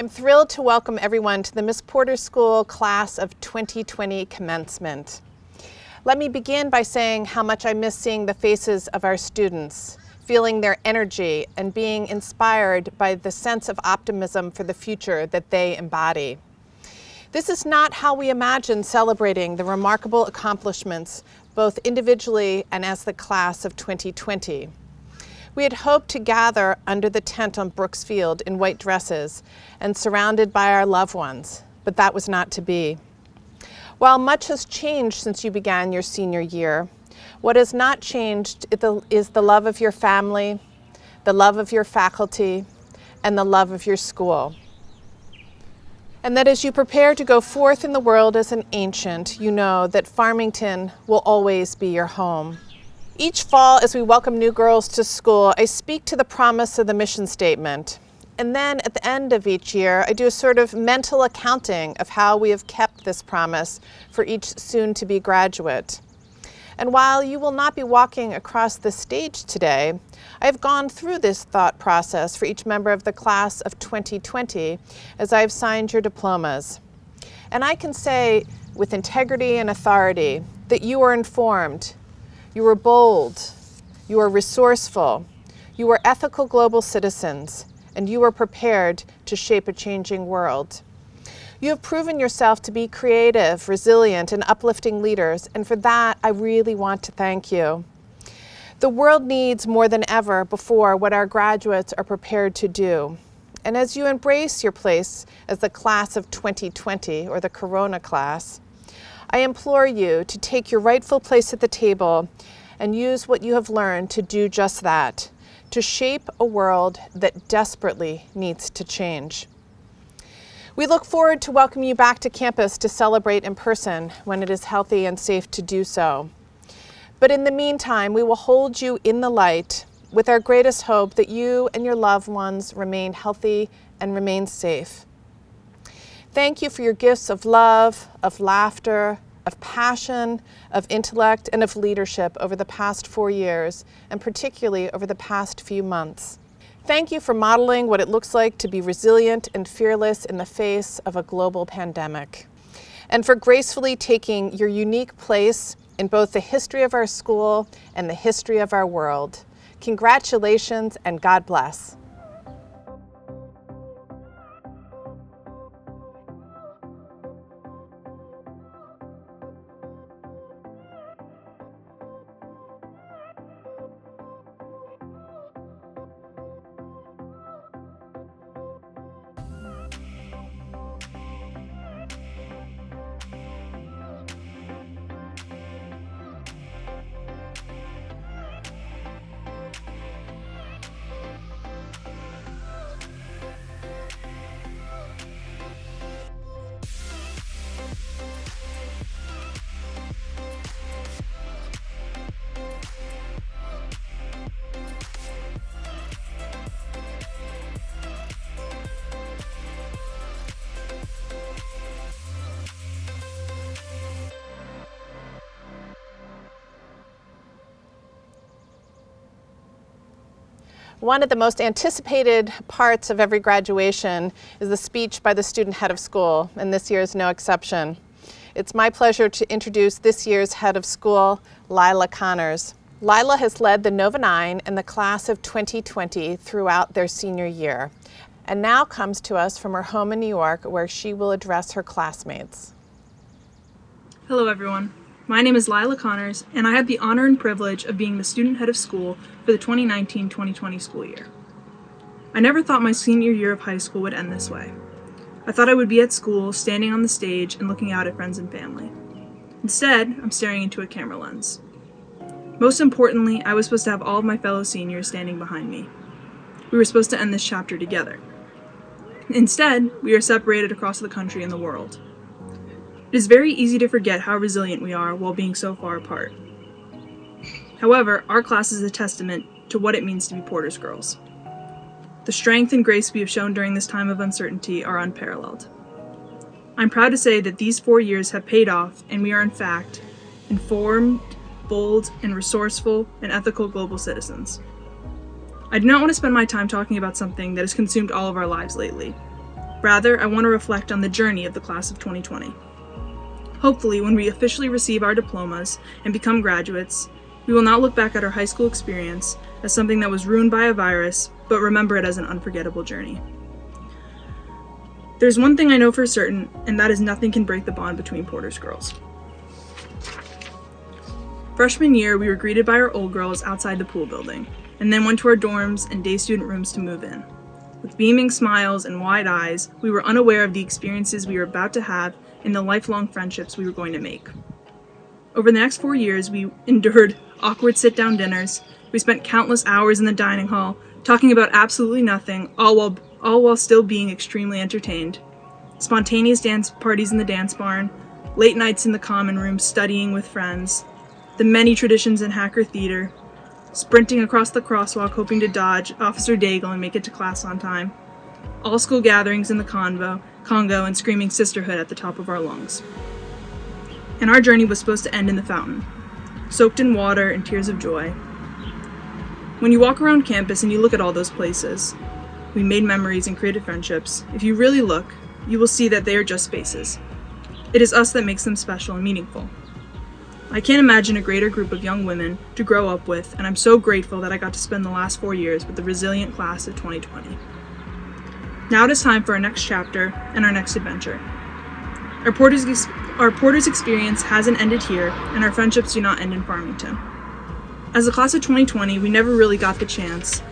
I'm thrilled to welcome everyone to the Miss Porter School Class of 2020 Commencement. Let me begin by saying how much I miss seeing the faces of our students, feeling their energy, and being inspired by the sense of optimism for the future that they embody. This is not how we imagine celebrating the remarkable accomplishments, both individually and as the class of 2020. We had hoped to gather under the tent on Brooks Field in white dresses and surrounded by our loved ones, but that was not to be. While much has changed since you began your senior year, what has not changed is the love of your family, the love of your faculty, and the love of your school. And that as you prepare to go forth in the world as an ancient, you know that Farmington will always be your home. Each fall, as we welcome new girls to school, I speak to the promise of the mission statement. And then at the end of each year, I do a sort of mental accounting of how we have kept this promise for each soon-to-be graduate. And while you will not be walking across the stage today, I have gone through this thought process for each member of the class of 2020 as I have signed your diplomas. And I can say with integrity and authority that you are informed, you are bold, you are resourceful, you are ethical global citizens, and you are prepared to shape a changing world. You have proven yourself to be creative, resilient, and uplifting leaders, and for that, I really want to thank you. The world needs more than ever before what our graduates are prepared to do. And as you embrace your place as the class of 2020, or the Corona class, I implore you to take your rightful place at the table and use what you have learned to do just that, to shape a world that desperately needs to change. We look forward to welcoming you back to campus to celebrate in person when it is healthy and safe to do so. But in the meantime, we will hold you in the light with our greatest hope that you and your loved ones remain healthy and remain safe. Thank you for your gifts of love, of laughter, of passion, of intellect, and of leadership over the past 4 years, and particularly over the past few months. Thank you for modeling what it looks like to be resilient and fearless in the face of a global pandemic, and for gracefully taking your unique place in both the history of our school and the history of our world. Congratulations and God bless. One of the most anticipated parts of every graduation is the speech by the student head of school, and this year is no exception. It's my pleasure to introduce this year's head of school, Lila Connors. Lila has led the Nova 9 and the class of 2020 throughout their senior year, and now comes to us from her home in New York, where she will address her classmates. Hello everyone. My name is Lila Connors, and I had the honor and privilege of being the student head of school for the 2019-2020 school year. I never thought my senior year of high school would end this way. I thought I would be at school, standing on the stage and looking out at friends and family. Instead, I'm staring into a camera lens. Most importantly, I was supposed to have all of my fellow seniors standing behind me. We were supposed to end this chapter together. Instead, we are separated across the country and the world. It is very easy to forget how resilient we are while being so far apart. However, our class is a testament to what it means to be Porter's girls. The strength and grace we have shown during this time of uncertainty are unparalleled. I'm proud to say that these 4 years have paid off, and we are in fact informed, bold, and resourceful and ethical global citizens. I do not want to spend my time talking about something that has consumed all of our lives lately. Rather, I want to reflect on the journey of the class of 2020. Hopefully, when we officially receive our diplomas and become graduates, we will not look back at our high school experience as something that was ruined by a virus, but remember it as an unforgettable journey. There's one thing I know for certain, and that is nothing can break the bond between Porter's girls. Freshman year, we were greeted by our old girls outside the pool building, and then went to our dorms and day student rooms to move in. With beaming smiles and wide eyes, we were unaware of the experiences we were about to have and the lifelong friendships we were going to make. Over the next 4 years, we endured awkward sit-down dinners. We spent countless hours in the dining hall, talking about absolutely nothing, all while still being extremely entertained. Spontaneous dance parties in the dance barn, late nights in the common room studying with friends, the many traditions in Hacker Theater, sprinting across the crosswalk hoping to dodge Officer Daigle and make it to class on time, all school gatherings in the Congo and screaming sisterhood at the top of our lungs. And our journey was supposed to end in the fountain, soaked in water and tears of joy. When you walk around campus and you look at all those places, we made memories and created friendships. If you really look, you will see that they are just spaces. It is us that makes them special and meaningful. I can't imagine a greater group of young women to grow up with, and I'm so grateful that I got to spend the last 4 years with the resilient class of 2020. Now it is time for our next chapter and our next adventure. Our Porter's experience hasn't ended here, and our friendships do not end in Farmington. As the class of 2020, we never really got the chance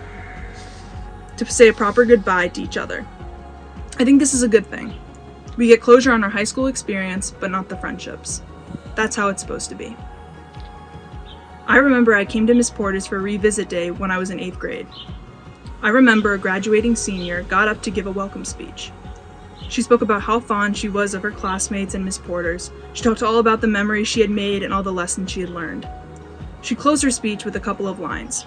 to say a proper goodbye to each other. I think this is a good thing. We get closure on our high school experience, but not the friendships. That's how it's supposed to be. I remember I came to Miss Porter's for a revisit day when I was in 8th grade. I remember a graduating senior got up to give a welcome speech. She spoke about how fond she was of her classmates and Miss Porter's. She talked all about the memories she had made and all the lessons she had learned. She closed her speech with a couple of lines.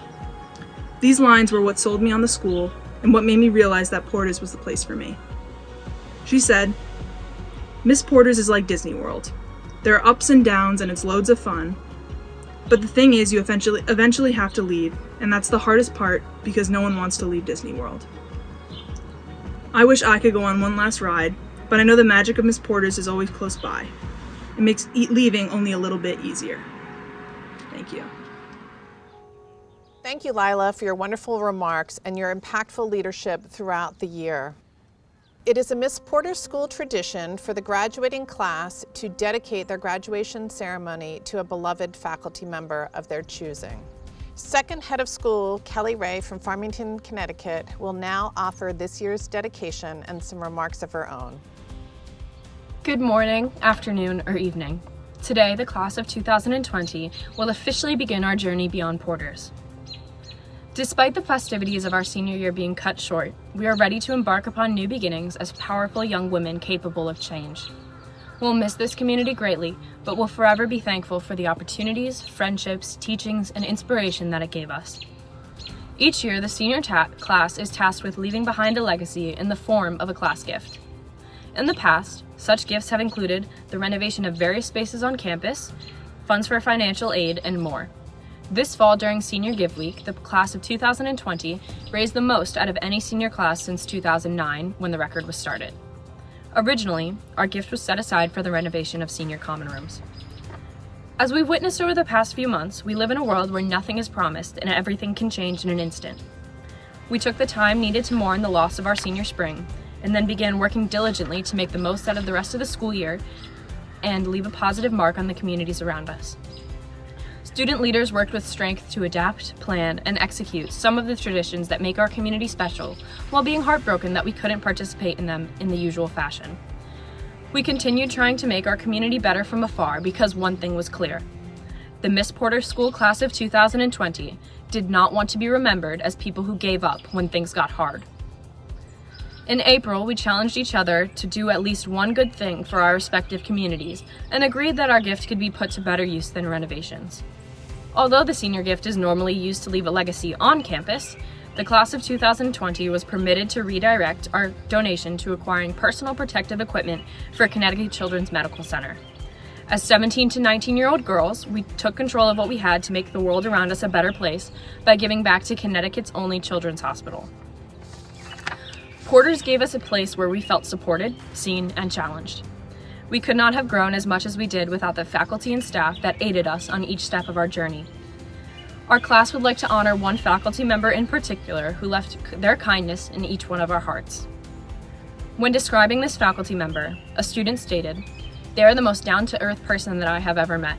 These lines were what sold me on the school and what made me realize that Porter's was the place for me. She said, "Miss Porter's is like Disney World. There are ups and downs and it's loads of fun. But the thing is, you eventually have to leave, and that's the hardest part because no one wants to leave Disney World. I wish I could go on one last ride, but I know the magic of Miss Porter's is always close by. It makes leaving only a little bit easier." Thank you. Thank you, Lila, for your wonderful remarks and your impactful leadership throughout the year. It is a Miss Porter School tradition for the graduating class to dedicate their graduation ceremony to a beloved faculty member of their choosing. Second head of school, Kelly Ray from Farmington, Connecticut, will now offer this year's dedication and some remarks of her own. Good morning, afternoon, or evening. Today, the class of 2020 will officially begin our journey beyond Porter's. Despite the festivities of our senior year being cut short, we are ready to embark upon new beginnings as powerful young women capable of change. We'll miss this community greatly, but will forever be thankful for the opportunities, friendships, teachings, and inspiration that it gave us. Each year, the senior class is tasked with leaving behind a legacy in the form of a class gift. In the past, such gifts have included the renovation of various spaces on campus, funds for financial aid, and more. This fall during Senior Give Week, the class of 2020 raised the most out of any senior class since 2009 when the record was started. Originally, our gift was set aside for the renovation of senior common rooms. As we've witnessed over the past few months, we live in a world where nothing is promised and everything can change in an instant. We took the time needed to mourn the loss of our senior spring, and then began working diligently to make the most out of the rest of the school year and leave a positive mark on the communities around us. Student leaders worked with strength to adapt, plan, and execute some of the traditions that make our community special, while being heartbroken that we couldn't participate in them in the usual fashion. We continued trying to make our community better from afar because one thing was clear. The Miss Porter School class of 2020 did not want to be remembered as people who gave up when things got hard. In April, we challenged each other to do at least one good thing for our respective communities and agreed that our gift could be put to better use than renovations. Although the senior gift is normally used to leave a legacy on campus, the class of 2020 was permitted to redirect our donation to acquiring personal protective equipment for Connecticut Children's Medical Center. As 17 to 19-year-old girls, we took control of what we had to make the world around us a better place by giving back to Connecticut's only children's hospital. Porters gave us a place where we felt supported, seen, and challenged. We could not have grown as much as we did without the faculty and staff that aided us on each step of our journey. Our class would like to honor one faculty member in particular who left their kindness in each one of our hearts. When describing this faculty member, a student stated, "They are the most down-to-earth person that I have ever met.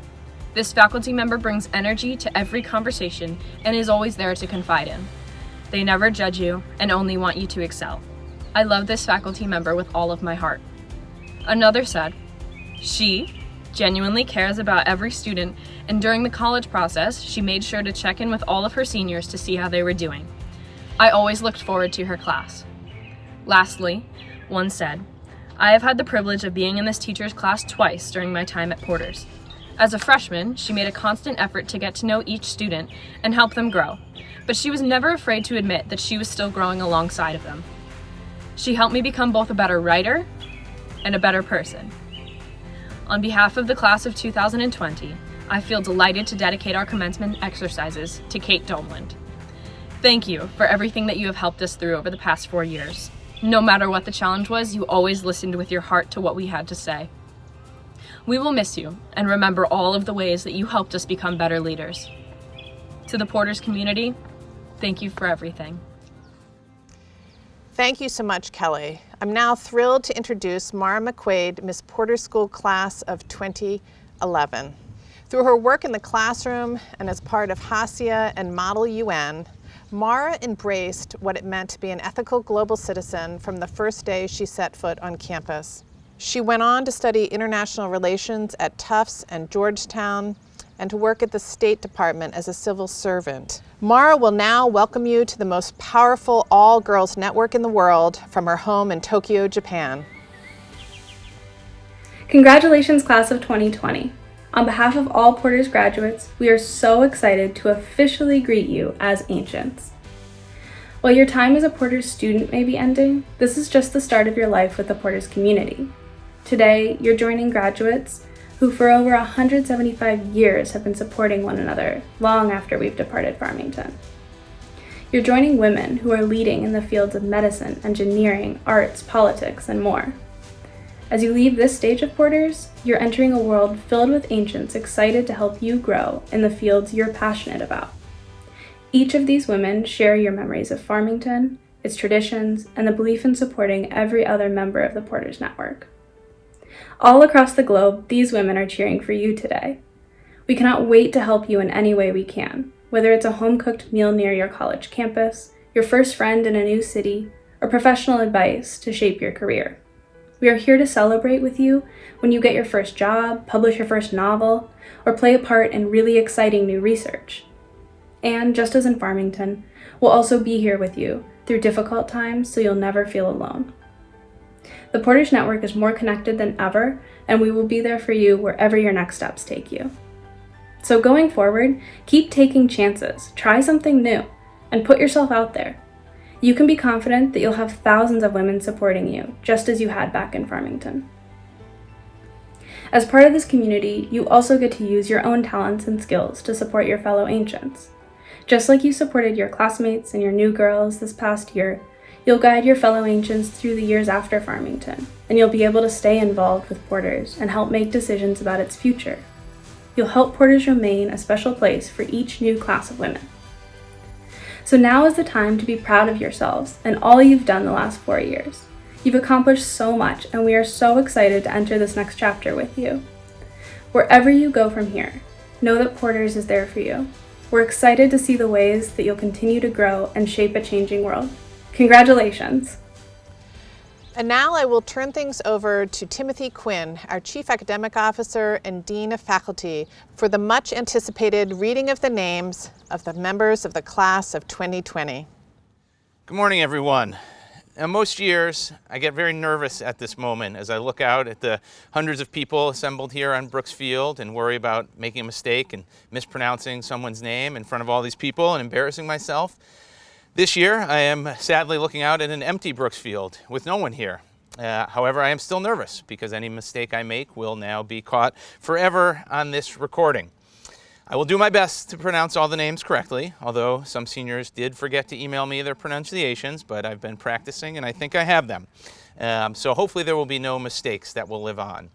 This faculty member brings energy to every conversation and is always there to confide in. They never judge you and only want you to excel. I love this faculty member with all of my heart." Another said, "She genuinely cares about every student, and during the college process, she made sure to check in with all of her seniors to see how they were doing. I always looked forward to her class." Lastly, one said, "I have had the privilege of being in this teacher's class twice during my time at Porter's. As a freshman, she made a constant effort to get to know each student and help them grow, but she was never afraid to admit that she was still growing alongside of them. She helped me become both a better writer and a better person." On behalf of the class of 2020, I feel delighted to dedicate our commencement exercises to Kate Domeland. Thank you for everything that you have helped us through over the past 4 years. No matter what the challenge was, you always listened with your heart to what we had to say. We will miss you and remember all of the ways that you helped us become better leaders. To the Porters community, thank you for everything. Thank you so much, Kelly. I'm now thrilled to introduce Mara McQuaid, Miss Porter School Class of 2011. Through her work in the classroom and as part of HASIA and Model UN, Mara embraced what it meant to be an ethical global citizen from the first day she set foot on campus. She went on to study international relations at Tufts and Georgetown and to work at the State Department as a civil servant. Mara will now welcome you to the most powerful all-girls network in the world from her home in Tokyo, Japan. Congratulations, class of 2020. On behalf of all Porter's graduates, we are so excited to officially greet you as Ancients. While your time as a Porter's student may be ending, this is just the start of your life with the Porter's community. Today, you're joining graduates who for over 175 years have been supporting one another long after we've departed Farmington. You're joining women who are leading in the fields of medicine, engineering, arts, politics, and more. As you leave this stage of Porter's, you're entering a world filled with Ancients excited to help you grow in the fields you're passionate about. Each of these women share your memories of Farmington, its traditions, and the belief in supporting every other member of the Porter's network. All across the globe, these women are cheering for you today. We cannot wait to help you in any way we can, whether it's a home-cooked meal near your college campus, your first friend in a new city, or professional advice to shape your career. We are here to celebrate with you when you get your first job, publish your first novel, or play a part in really exciting new research. And just as in Farmington, we'll also be here with you through difficult times so you'll never feel alone. The Porter's Network is more connected than ever, and we will be there for you wherever your next steps take you. So going forward, keep taking chances, try something new, and put yourself out there. You can be confident that you'll have thousands of women supporting you, just as you had back in Farmington. As part of this community, you also get to use your own talents and skills to support your fellow Ancients. Just like you supported your classmates and your new girls this past year, you'll guide your fellow Ancients through the years after Farmington, and you'll be able to stay involved with Porter's and help make decisions about its future. You'll help Porter's remain a special place for each new class of women. So now is the time to be proud of yourselves and all you've done the last 4 years. You've accomplished so much, and we are so excited to enter this next chapter with you. Wherever you go from here, know that Porter's is there for you. We're excited to see the ways that you'll continue to grow and shape a changing world. Congratulations! And now I will turn things over to Timothy Quinn, our Chief Academic Officer and Dean of Faculty, for the much anticipated reading of the names of the members of the class of 2020. Good morning, everyone. Now, most years, I get very nervous at this moment as I look out at the hundreds of people assembled here on Brooks Field and worry about making a mistake and mispronouncing someone's name in front of all these people and embarrassing myself. This year, I am sadly looking out at an empty Brooks Field with no one here. However, I am still nervous because any mistake I make will now be caught forever on this recording. I will do my best to pronounce all the names correctly, although some seniors did forget to email me their pronunciations, but I've been practicing and I think I have them. So hopefully there will be no mistakes that will live on.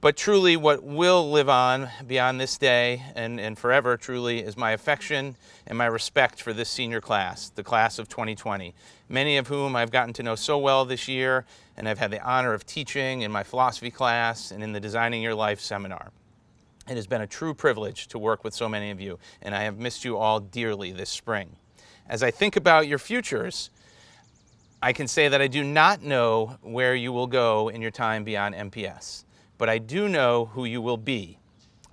But truly what will live on beyond this day and forever truly is my affection and my respect for this senior class, the class of 2020, many of whom I've gotten to know so well this year, and I've had the honor of teaching in my philosophy class and in the Designing Your Life seminar. It has been a true privilege to work with so many of you, and I have missed you all dearly this spring. As I think about your futures, I can say that I do not know where you will go in your time beyond MPS, but I do know who you will be.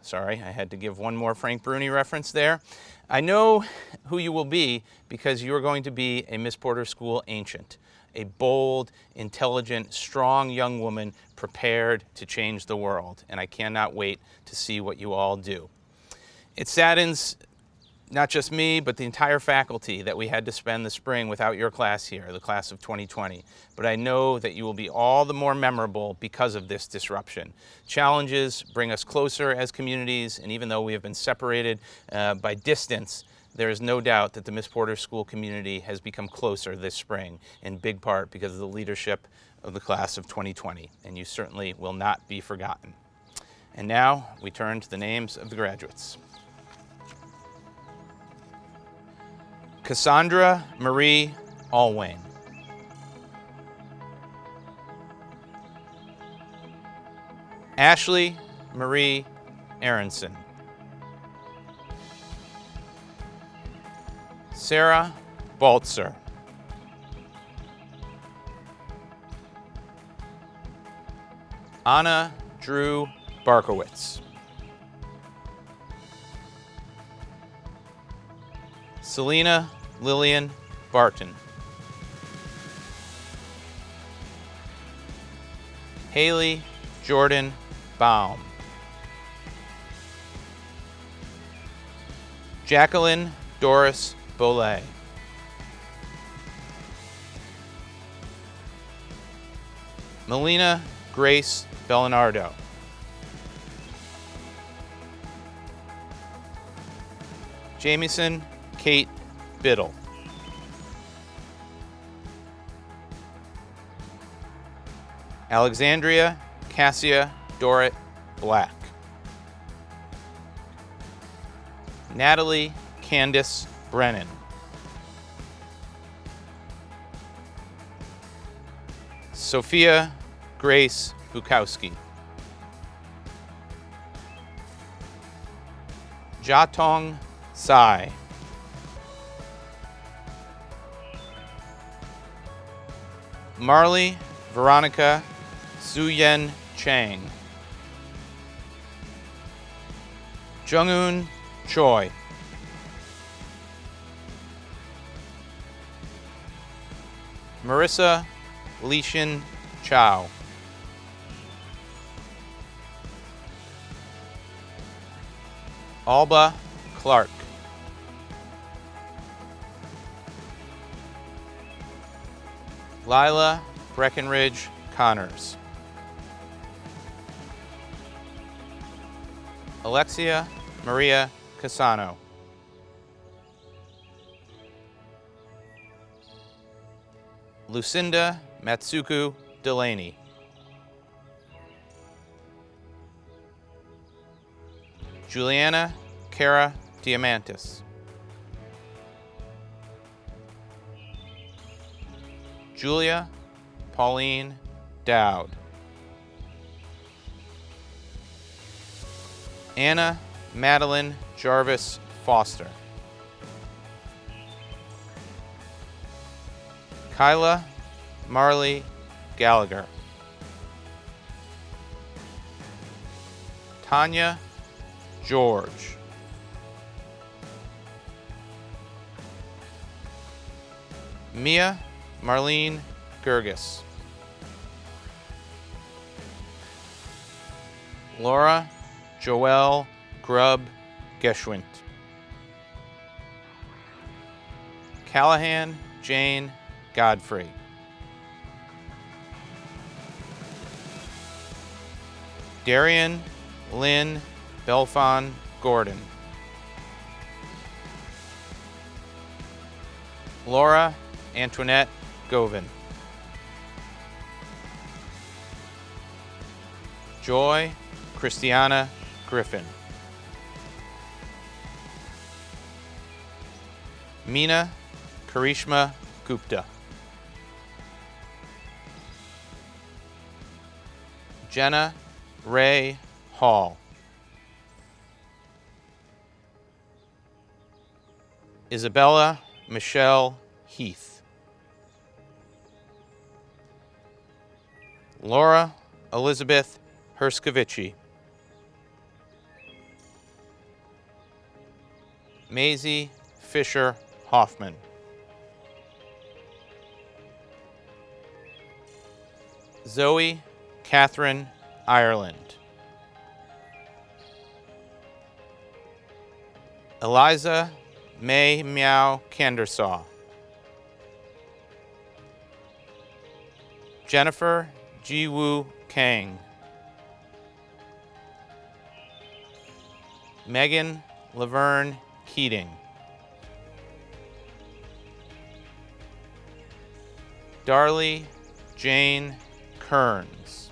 Sorry, I had to give one more Frank Bruni reference there. I know who you will be because you are going to be a Miss Porter School ancient, a bold, intelligent, strong young woman prepared to change the world, and I cannot wait to see what you all do. It saddens not just me, but the entire faculty that we had to spend the spring without your class here, the class of 2020. But I know that you will be all the more memorable because of this disruption. Challenges bring us closer as communities, and even though we have been separated by distance, there is no doubt that the Miss Porter School community has become closer this spring, in big part because of the leadership of the class of 2020, and you certainly will not be forgotten. And now we turn to the names of the graduates. Cassandra Marie Alwayne. Ashley Marie Aronson. Sarah Baltzer. Anna Drew Barkowitz. Selena Lillian Barton. Haley Jordan Baum. Jacqueline Doris Bolay. Melina Grace Bellinardo. Jamieson Kate Biddle. Alexandria Cassia Dorrit Black. Natalie Candace Brennan. Sophia Grace Bukowski. Jatong Sai. Marley Veronica Zuyen Chang. Junghoon Choi. Marissa Lishan Chow. Alba Clark. Lila Breckenridge Connors. Alexia Maria Casano. Lucinda Matsuku Delaney. Juliana Cara Diamantis. Julia Pauline Dowd. Anna Madeline Jarvis Foster. Kyla Marley Gallagher. Tanya George. Mia Marlene Gergis. Laura Joelle Grubb Geschwind. Callahan Jane Godfrey. Darian Lynn Belfon Gordon. Laura Antoinette Govin. Joy Christiana Griffin. Meena Karishma Gupta. Jenna Ray Hall. Isabella Michelle Heath. Laura Elizabeth Herskovici. Maisie Fisher Hoffman. Zoe Catherine Ireland. Eliza May Meow Kandersaw. Jennifer Jiwoo Kang. Megan Laverne Keating. Darlie Jane Kearns.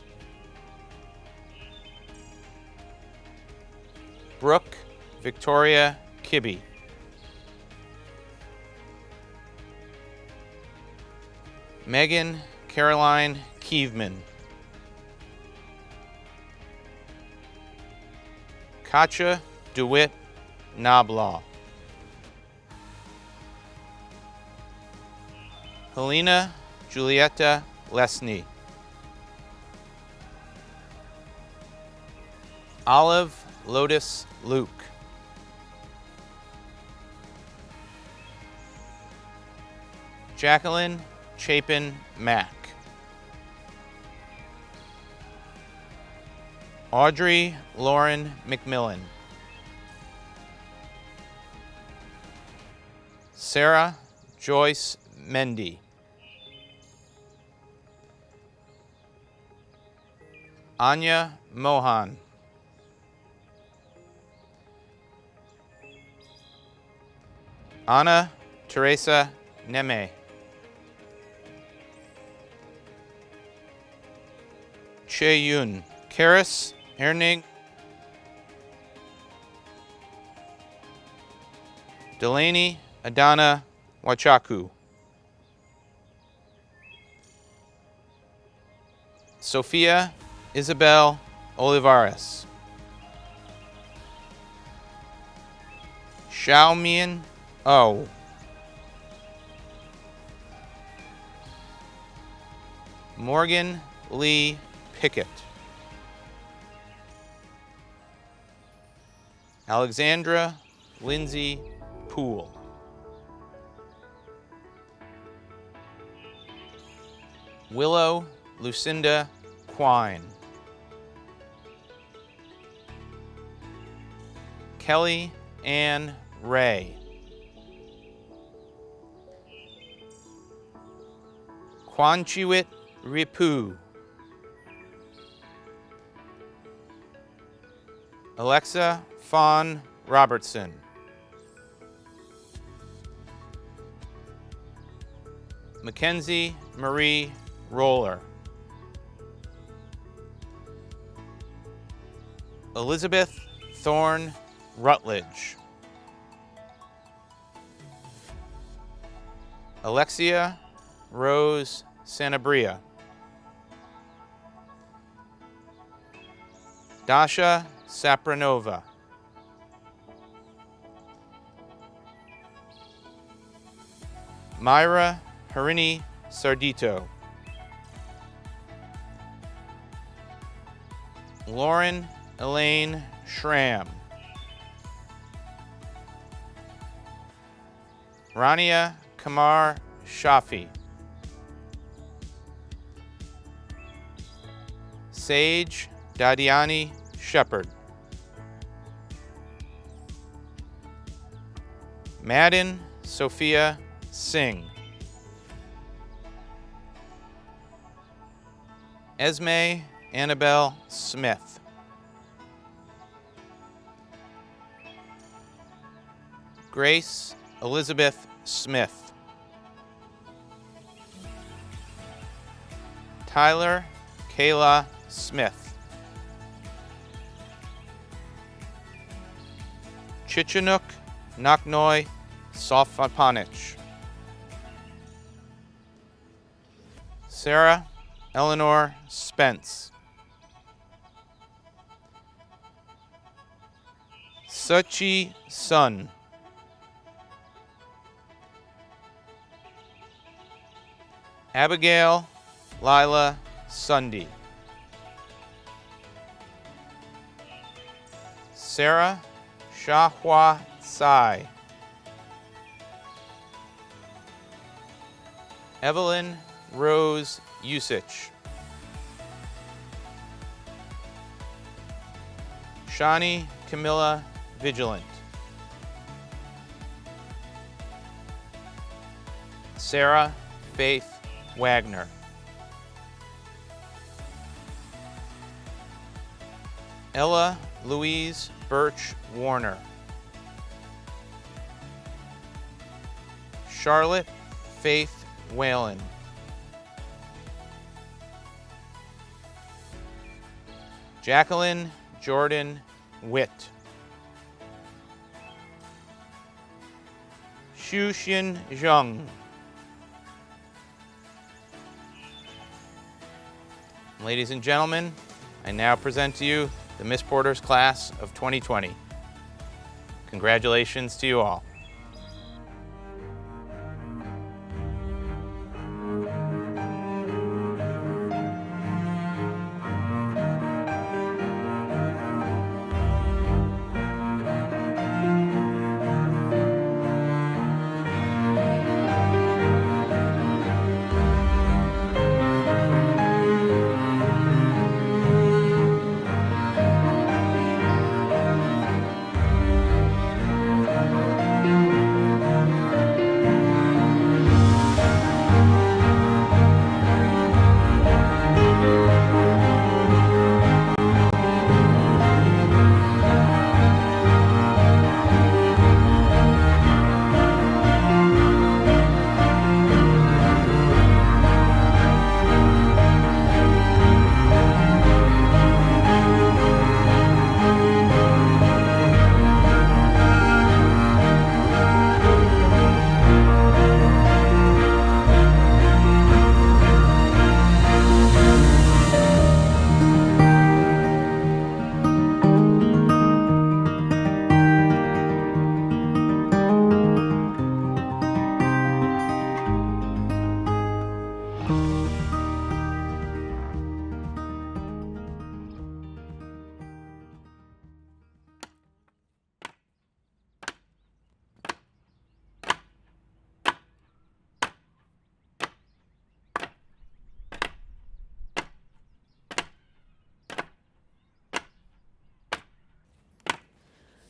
Brooke Victoria Kibbe. Megan Caroline Kievman. Katja DeWitt Noblaw. Helena Julietta Lesney. Olive Lotus Luke. Jacqueline Chapin Mack. Audrey Lauren McMillan. Sarah Joyce Mendy. Anya Mohan. Anna Teresa Neme. Che Yun. Karis Erning. Delaney Adana Wachaku. Sophia Isabel Olivares. Xiaomian O. Morgan Lee Pickett. Alexandra Lindsay Poole. Willow Lucinda Quine. Kelly Ann Ray. Kwanchiwit Ripu. Alexa Fawn Robertson. Mackenzie Marie Roller. Elizabeth Thorne Rutledge. Alexia Rose Sanabria. Dasha Sapranova. Myra Harini Sardito. Lauren Elaine Schramm. Rania Kamar Shafi. Sage Dadiani Shepard. Madden Sophia Singh. Esme Annabelle Smith. Grace Elizabeth Smith. Tyler Kayla Smith. Chichinuk Naknoy Sofapanich. Sarah Eleanor Spence. Suchi Sun. Abigail Lila Sunday. Sarah Shahua Sai. Evelyn Rose Usich. Shani Camilla Vigilant. Sarah Faith Wagner. Ella Louise Birch Warner. Charlotte Faith Whalen. Jacqueline Jordan Witt. Xuxian Zheng. Ladies and gentlemen, I now present to you the Miss Porter's class of 2020. Congratulations to you all.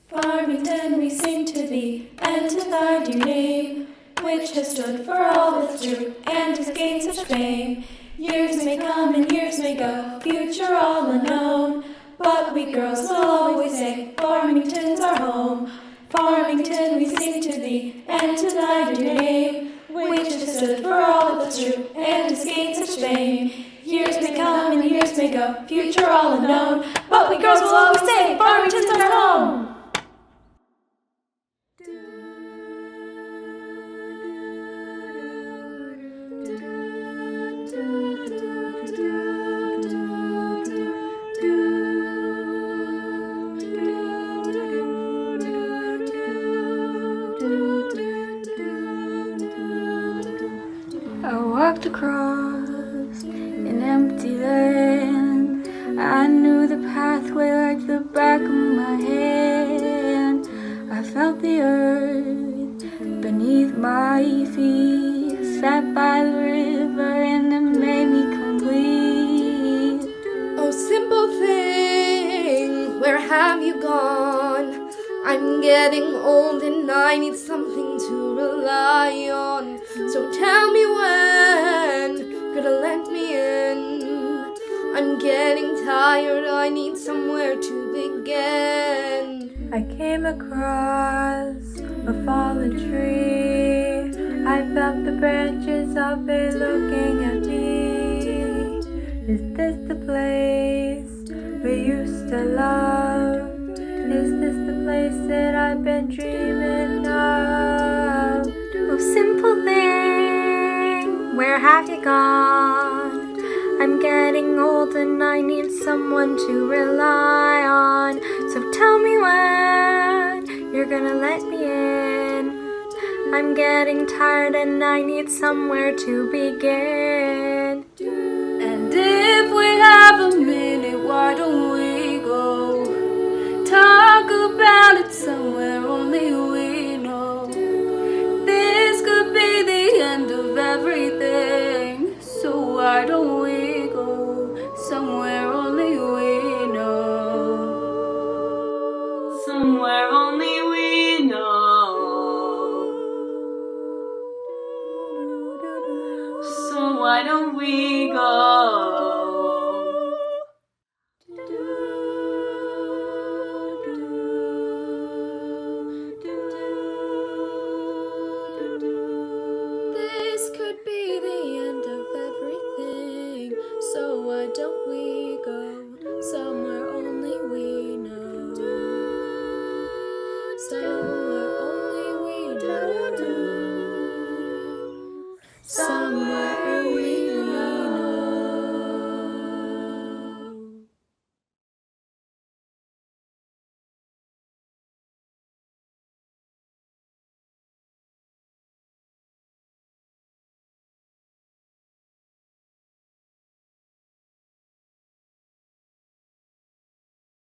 Farmington, we sing to thee, and to thy dear name, which has stood for all that's true, and has gained such fame. Years may come and years may go, future all unknown, but we girls will always say, Farmington's our home. Farmington, we sing to thee, and to thy dear name, which has stood for all that's true, and has gained such fame. Years may come and years may go, future all unknown, but we girls will always say, Farmington's our home. I walked across an empty land. I knew the pathway like the back of my hand. I felt the earth beneath my feet. Sat by the river and it made me complete. Oh, simple thing, where have you gone? I'm getting old and I need something to rely on. So tell me when, gonna let me in. I'm getting tired, I need somewhere to begin. I came across a fallen tree. I felt the branches of it looking at me. this the place we used to love? Is this the place that I've been dreaming of? Oh, simple thing, where have you gone? I'm getting old and I need someone to rely on. So tell me when you're gonna let me in. I'm getting tired and I need somewhere to begin. And if we have